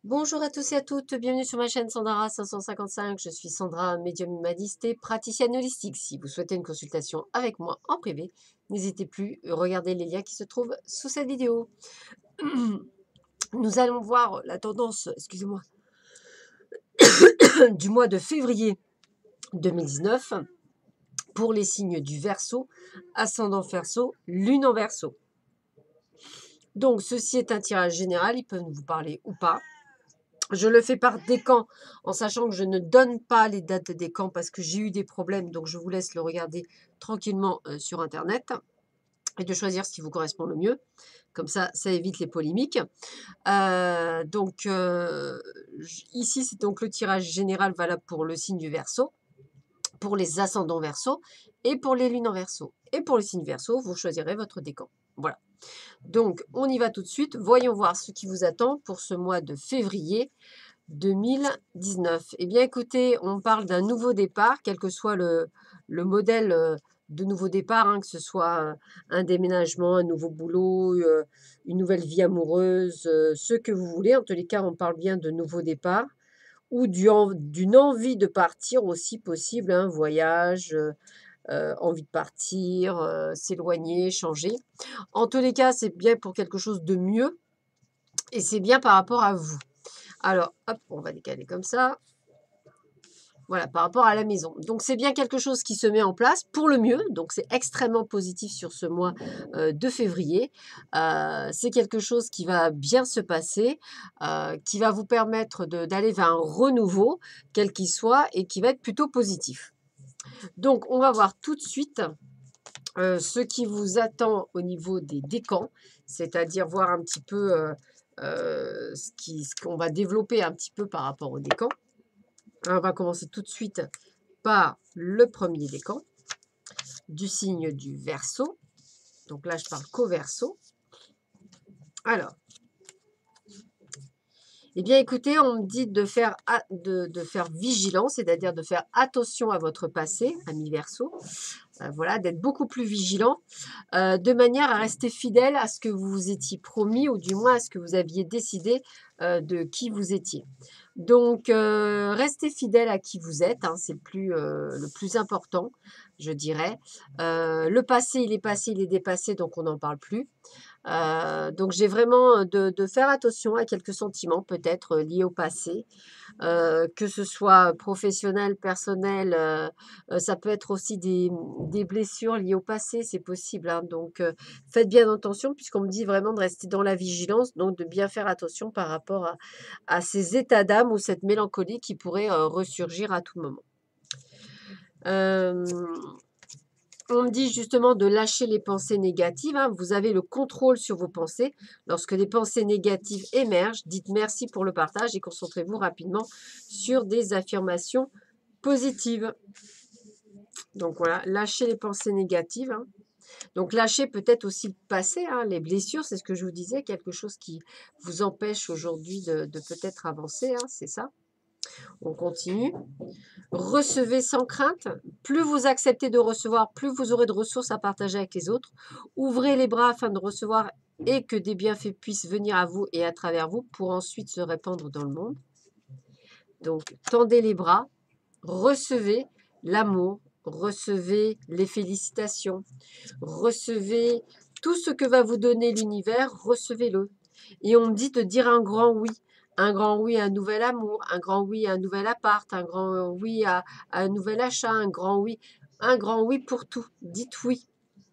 Bonjour à tous et à toutes, bienvenue sur ma chaîne Sandara 555. Je suis Sandra, médium humaniste et praticienne holistique. Si vous souhaitez une consultation avec moi en privé, n'hésitez plus, regardez les liens qui se trouvent sous cette vidéo. Nous allons voir la tendance, excusez-moi, du mois de février 2019 pour les signes du Verseau, ascendant Verseau, lune en Verseau. Donc ceci est un tirage général, il peut vous parler ou pas. Je le fais par décan, en sachant que je ne donne pas les dates de décan parce que j'ai eu des problèmes. Donc, je vous laisse le regarder tranquillement sur Internet et de choisir ce qui vous correspond le mieux. Comme ça évite les polémiques. Ici, c'est donc le tirage général valable pour le signe du Verseau, pour les ascendants Verseau et pour les lunes en Verseau. Et pour le signe Verseau, vous choisirez votre décan. Voilà. Donc, on y va tout de suite. Voyons voir ce qui vous attend pour ce mois de février 2019. Eh bien, écoutez, on parle d'un nouveau départ, quel que soit le modèle de nouveau départ, hein, que ce soit un déménagement, un nouveau boulot, une nouvelle vie amoureuse, ce que vous voulez. En tous les cas, on parle bien de nouveau départ ou d'une envie de partir aussi possible, un voyage, envie de partir, s'éloigner, changer. En tous les cas, c'est bien pour quelque chose de mieux et c'est bien par rapport à vous. Alors, hop, on va décaler comme ça. Voilà, par rapport à la maison. Donc, c'est bien quelque chose qui se met en place pour le mieux. Donc, c'est extrêmement positif sur ce mois de février. C'est quelque chose qui va bien se passer, qui va vous permettre d'aller vers un renouveau, quel qu'il soit, et qui va être plutôt positif. Donc, on va voir tout de suite ce qui vous attend au niveau des décans, c'est-à-dire voir un petit peu ce qu'on va développer un petit peu par rapport aux décans. Alors, on va commencer tout de suite par le premier décan du signe du Verseau. Donc là, je parle qu'au Verseau. Alors, eh bien, écoutez, on me dit de faire vigilance, c'est-à-dire de faire attention à votre passé, ami Verseau. Voilà, d'être beaucoup plus vigilant, de manière à rester fidèle à ce que vous vous étiez promis, ou du moins à ce que vous aviez décidé de qui vous étiez. Donc, restez fidèle à qui vous êtes, hein, c'est le plus important, je dirais. Le passé, il est dépassé, donc on n'en parle plus. Donc, j'ai vraiment de faire attention à quelques sentiments peut-être liés au passé, que ce soit professionnel, personnel, ça peut être aussi des blessures liées au passé, c'est possible, hein. Donc, faites bien attention puisqu'on me dit vraiment de rester dans la vigilance, donc de bien faire attention par rapport à ces états d'âme ou cette mélancolie qui pourrait ressurgir à tout moment. On me dit justement de lâcher les pensées négatives, hein. Vous avez le contrôle sur vos pensées. Lorsque des pensées négatives émergent, dites merci pour le partage et concentrez-vous rapidement sur des affirmations positives. Donc voilà, lâchez les pensées négatives, hein. Donc lâchez peut-être aussi le passé, hein, les blessures, c'est ce que je vous disais, quelque chose qui vous empêche aujourd'hui de peut-être avancer, hein, c'est ça. On continue. Recevez sans crainte. Plus vous acceptez de recevoir, plus vous aurez de ressources à partager avec les autres. Ouvrez les bras afin de recevoir et que des bienfaits puissent venir à vous et à travers vous pour ensuite se répandre dans le monde. Donc, tendez les bras, recevez l'amour, recevez les félicitations, recevez tout ce que va vous donner l'univers, recevez-le. Et on me dit de dire un grand oui. Un grand oui à un nouvel amour, un grand oui à un nouvel appart, un grand oui à un nouvel achat, un grand oui pour tout. Dites oui.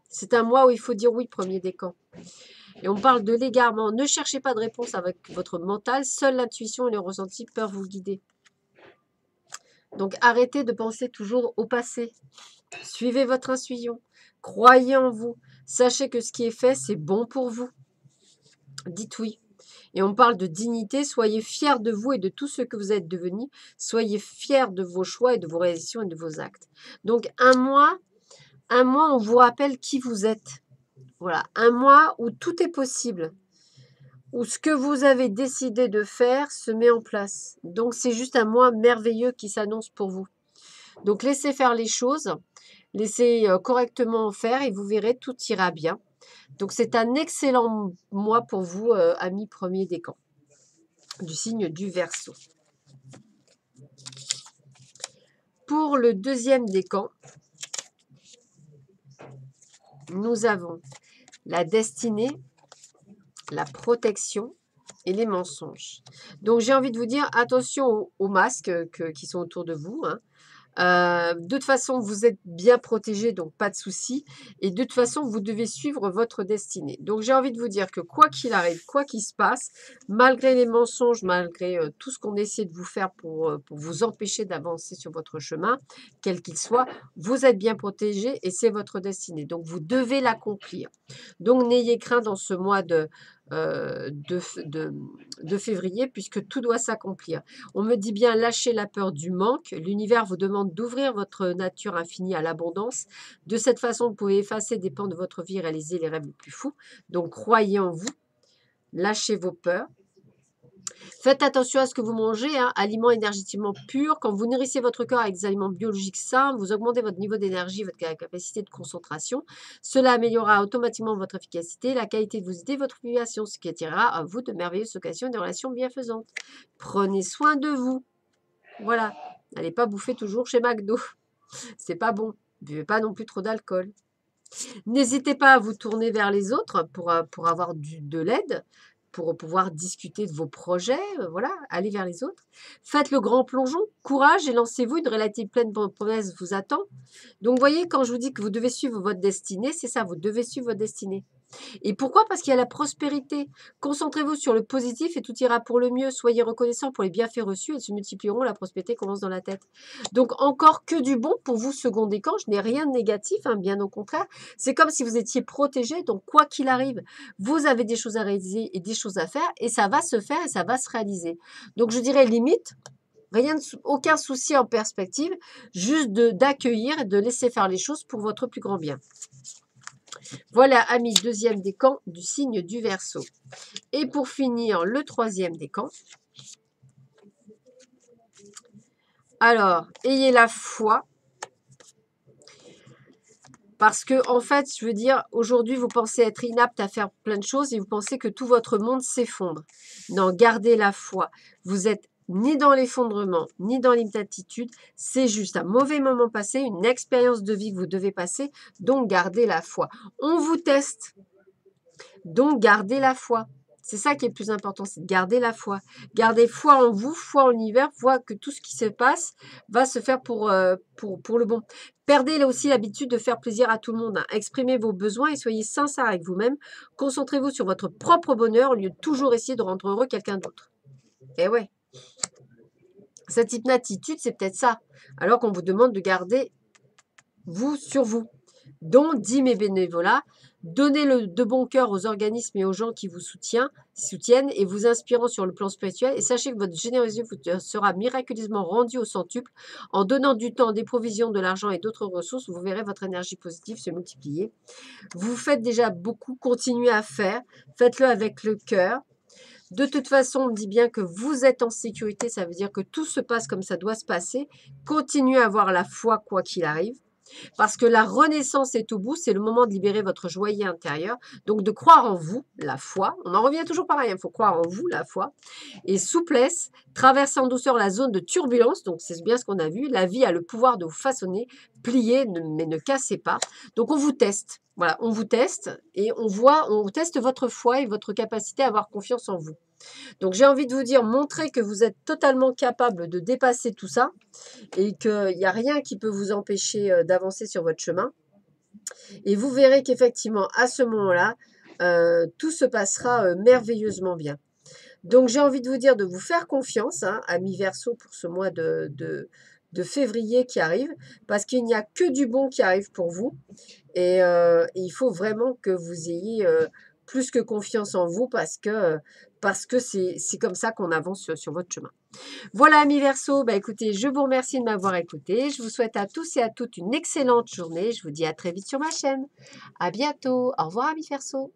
C'est un mois où il faut dire oui, premier décan. Et on parle de l'égarement. Ne cherchez pas de réponse avec votre mental. Seule l'intuition et le ressenti peuvent vous guider. Donc arrêtez de penser toujours au passé. Suivez votre intuition. Croyez en vous. Sachez que ce qui est fait, c'est bon pour vous. Dites oui. Et on parle de dignité. Soyez fiers de vous et de tout ce que vous êtes devenu. Soyez fiers de vos choix et de vos réalisations et de vos actes. Donc un mois, on vous rappelle qui vous êtes. Voilà, un mois où tout est possible. Où ce que vous avez décidé de faire se met en place. Donc c'est juste un mois merveilleux qui s'annonce pour vous. Donc laissez faire les choses. Laissez correctement faire et vous verrez, tout ira bien. Donc, c'est un excellent mois pour vous, amis premier décan, du signe du Verseau. Pour le deuxième décan, nous avons la destinée, la protection et les mensonges. Donc, j'ai envie de vous dire, attention aux masques qui sont autour de vous, hein. De toute façon, vous êtes bien protégé, donc pas de souci. Et de toute façon, vous devez suivre votre destinée. Donc, j'ai envie de vous dire que quoi qu'il arrive, quoi qu'il se passe, malgré les mensonges, malgré tout ce qu'on essaie de vous faire pour vous empêcher d'avancer sur votre chemin, quel qu'il soit, vous êtes bien protégé et c'est votre destinée. Donc, vous devez l'accomplir. Donc, n'ayez crainte dans ce mois de février, puisque tout doit s'accomplir. On me dit bien, lâchez la peur du manque. L'univers vous demande d'ouvrir votre nature infinie à l'abondance. De cette façon, vous pouvez effacer des pans de votre vie et réaliser les rêves les plus fous. Donc, croyez en vous. Lâchez vos peurs. Faites attention à ce que vous mangez, hein, aliments énergétiquement purs. Quand vous nourrissez votre corps avec des aliments biologiques sains, vous augmentez votre niveau d'énergie, votre capacité de concentration. Cela améliorera automatiquement votre efficacité, la qualité de vos idées, votre population, ce qui attirera à vous de merveilleuses occasions et des relations bienfaisantes. Prenez soin de vous. Voilà. N'allez pas bouffer toujours chez McDo. C'est pas bon. Ne buvez pas non plus trop d'alcool. N'hésitez pas à vous tourner vers les autres pour avoir de l'aide, pour pouvoir discuter de vos projets, voilà, allez vers les autres. Faites le grand plongeon, courage et lancez-vous, une relative pleine promesse vous attend. Donc, vous voyez, quand je vous dis que vous devez suivre votre destinée, c'est ça, vous devez suivre votre destinée. Et pourquoi? Parce qu'il y a la prospérité. Concentrez-vous sur le positif et tout ira pour le mieux. Soyez reconnaissants pour les bienfaits reçus, ils se multiplieront, la prospérité commence dans la tête. Donc encore que du bon pour vous, second décan, je n'ai rien de négatif, hein, bien au contraire. C'est comme si vous étiez protégé, donc quoi qu'il arrive, vous avez des choses à réaliser et des choses à faire, et ça va se faire et ça va se réaliser. Donc je dirais limite, aucun souci en perspective, juste d'accueillir et de laisser faire les choses pour votre plus grand bien. Voilà, amis, deuxième décan du signe du Verseau. Et pour finir, le troisième décan. Alors, ayez la foi. Parce que, en fait, je veux dire, aujourd'hui, vous pensez être inapte à faire plein de choses et vous pensez que tout votre monde s'effondre. Non, gardez la foi. Vous êtes ni dans l'effondrement, ni dans l'inaptitude. C'est juste un mauvais moment passé, une expérience de vie que vous devez passer. Donc, gardez la foi. On vous teste. Donc, gardez la foi. C'est ça qui est le plus important, c'est de garder la foi. Gardez foi en vous, foi en l'univers, foi que tout ce qui se passe va se faire pour le bon. Perdez là aussi l'habitude de faire plaisir à tout le monde, hein. Exprimez vos besoins et soyez sincère avec vous-même. Concentrez-vous sur votre propre bonheur au lieu de toujours essayer de rendre heureux quelqu'un d'autre. Eh ouais. Cette hypnatitude, c'est peut-être ça. Alors qu'on vous demande de garder vous sur vous. Donc, dit mes bénévolats, donnez de bon cœur aux organismes et aux gens qui vous soutiennent et vous inspirant sur le plan spirituel. Et sachez que votre générosité vous sera miraculeusement rendue au centuple. En donnant du temps, des provisions, de l'argent et d'autres ressources, vous verrez votre énergie positive se multiplier. Vous faites déjà beaucoup, continuez à faire. Faites-le avec le cœur. De toute façon, on me dit bien que vous êtes en sécurité. Ça veut dire que tout se passe comme ça doit se passer. Continuez à avoir la foi quoi qu'il arrive. Parce que la renaissance est au bout, c'est le moment de libérer votre joyer intérieur. Donc de croire en vous, la foi. On en revient toujours pareil, il faut croire en vous, la foi. Et souplesse, traverser en douceur la zone de turbulence. Donc c'est bien ce qu'on a vu. La vie a le pouvoir de vous façonner, plier, mais ne cassez pas. Donc on vous teste. Voilà, on vous teste et on teste votre foi et votre capacité à avoir confiance en vous. Donc j'ai envie de vous dire, montrez que vous êtes totalement capable de dépasser tout ça et qu'il n'y a rien qui peut vous empêcher d'avancer sur votre chemin. Et vous verrez qu'effectivement, à ce moment-là, tout se passera merveilleusement bien. Donc j'ai envie de vous dire de vous faire confiance, hein, amis Verseau, pour ce mois de février qui arrive, parce qu'il n'y a que du bon qui arrive pour vous. Et il faut vraiment que vous ayez plus que confiance en vous parce que c'est comme ça qu'on avance sur votre chemin. Voilà, amis Verseau, bah, écoutez, je vous remercie de m'avoir écouté. Je vous souhaite à tous et à toutes une excellente journée. Je vous dis à très vite sur ma chaîne. À bientôt. Au revoir, amis Verseau.